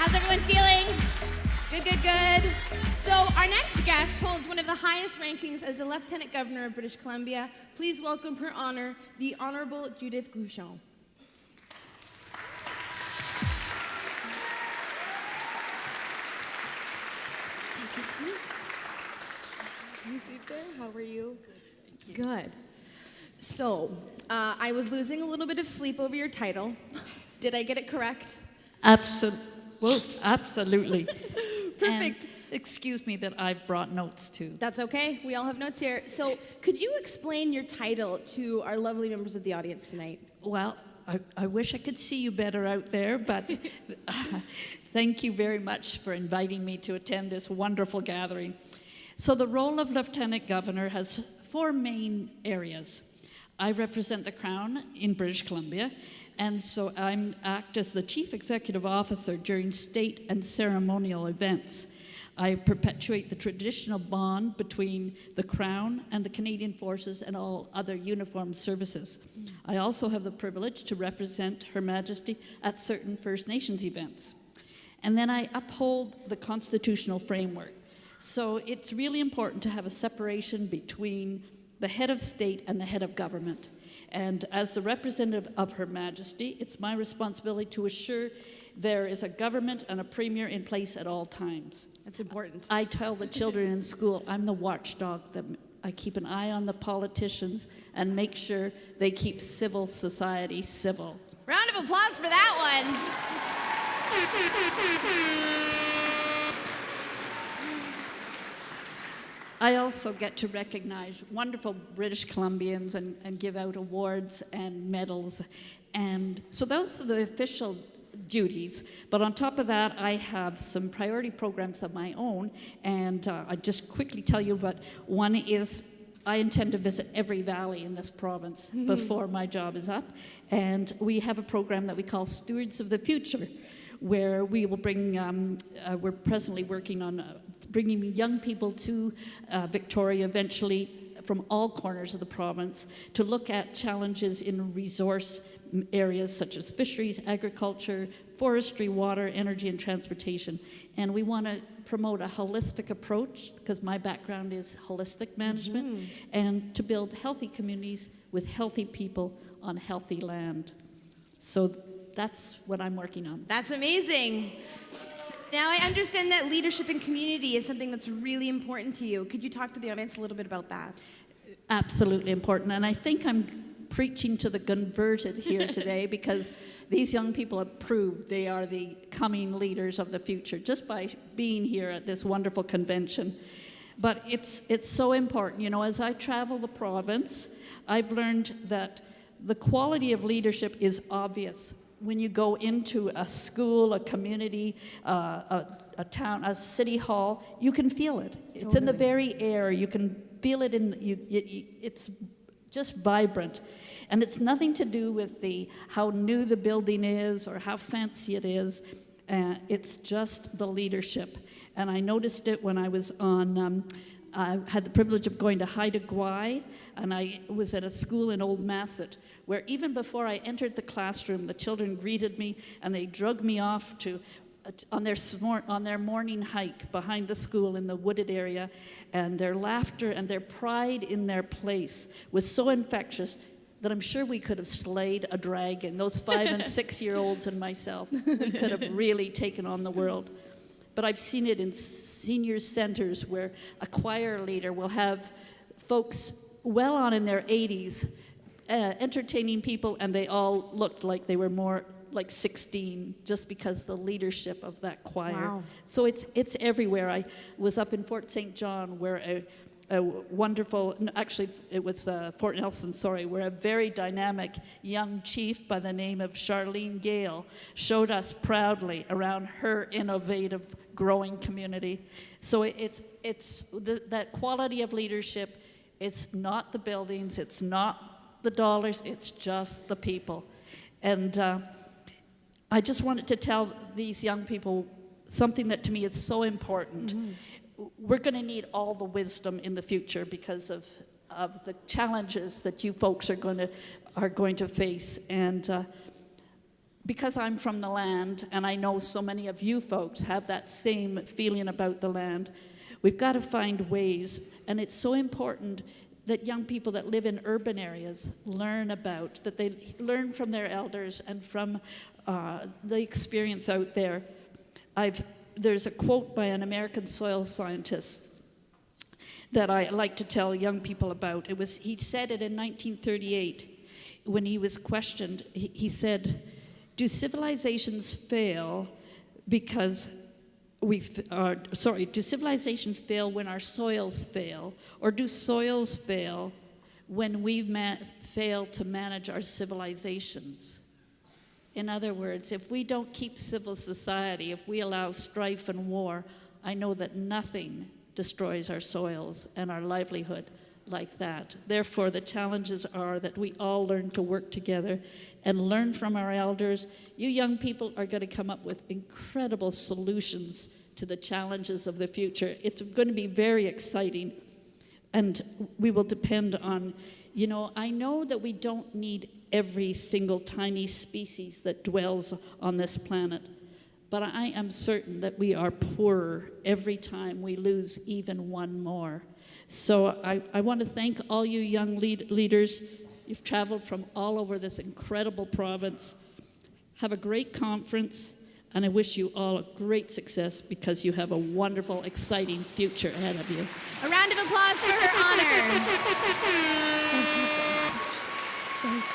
How's everyone feeling? Good, good, good. So our next guest holds one of the highest rankings as the Lieutenant Governor of British Columbia. Please welcome Her Honor, the Honourable Judity Guichon. Take a seat. Can you sit there? How are you? Good. Good. So, I was losing a little bit of sleep over your title. Did I get it correct? Absolutely. Perfect. And excuse me that I've brought notes too. That's okay. We all have notes here. So, could you explain your title to our lovely members of the audience tonight? Well, I wish I could see you better out there, but thank you very much for inviting me to attend this wonderful gathering. So the role of Lieutenant Governor has 4 main areas. I represent the Crown in British Columbia, and so I act as the Chief Executive Officer during state and ceremonial events. I perpetuate the traditional bond between the Crown and the Canadian Forces and all other uniformed services. I also have the privilege to represent Her Majesty at certain First Nations events. And then I uphold the constitutional framework. So it's really important to have a separation between the head of state and the head of government. And as the representative of Her Majesty, it's my responsibility to assure there is a government and a premier in place at all times. That's important. I tell the children in school, I'm the watchdog, that I keep an eye on the politicians and make sure they keep civil society civil. Round of applause for that one. I also get to recognize wonderful British Columbians and give out awards and medals. And so those are the official duties. But on top of that, I have some priority programs of my own. And I just quickly tell you what one is. I intend to visit every valley in this province before my job is up. And we have a program that we call Stewards of the Future, where we will bring, we're presently working on bringing young people to Victoria eventually from all corners of the province to look at challenges in resource areas such as fisheries, agriculture, forestry, water, energy, and transportation. And we want to promote a holistic approach, because my background is holistic management, and to build healthy communities with healthy people on healthy land. So that's what I'm working on. That's amazing. Now, I understand that leadership in community is something that's really important to you. Could you talk to the audience a little bit about that? Absolutely important. And I think I'm preaching to the converted here today, because these young people have proved they are the coming leaders of the future just by being here at this wonderful convention. But it's so important. You know, as I travel the province, I've learned that the quality of leadership is obvious. When you go into a school, a community, a town, a city hall, you can feel it. It's in the very air. You can feel it it's just vibrant. And it's nothing to do with how new the building is or how fancy it is. It's just the leadership. And I noticed it when I was on, I had the privilege of going to Haida Gwaii, and I was at a school in Old Masset, where even before I entered the classroom, the children greeted me and they drug me off to on their morning hike behind the school in the wooded area, and their laughter and their pride in their place was so infectious that I'm sure we could have slayed a dragon, those 5 and 6-year-olds and myself. We could have really taken on the world. But I've seen it in senior centers where a choir leader will have folks well on in their 80s entertaining people, and they all looked like they were more like 16 just because the leadership of that choir. Wow. So it's everywhere. I was up in Fort St. John where a wonderful, actually it was Fort Nelson, where a very dynamic young chief by the name of Charlene Gale showed us proudly around her innovative growing community. So it's that quality of leadership. It's not the buildings, it's not the dollars, it's just the people. And I just wanted to tell these young people something that to me is so important. We're going to need all the wisdom in the future because of the challenges that you folks are going to face. And because I'm from the land, and I know so many of you folks have that same feeling about the land, we've got to find ways, and it's so important that young people that live in urban areas learn about, that they learn from their elders and from the experience out there. There's a quote by an American soil scientist that I like to tell young people about. He said it in 1938 when he was questioned. He said, do civilizations fail because do civilizations fail when our soils fail, or do soils fail when we fail to manage our civilizations? In other words, if we don't keep civil society, if we allow strife and war, I know that nothing destroys our soils and our livelihood like that. Therefore, the challenges are that we all learn to work together and learn from our elders. You young people are going to come up with incredible solutions to the challenges of the future. It's going to be very exciting, and we will depend on, I know that we don't need every single tiny species that dwells on this planet, but I am certain that we are poorer every time we lose even one more. So I want to thank all you young leaders. You've traveled from all over this incredible province. Have a great conference, and I wish you all a great success because you have a wonderful, exciting future ahead of you. A round of applause for her honor. Thank you so much. Thank you.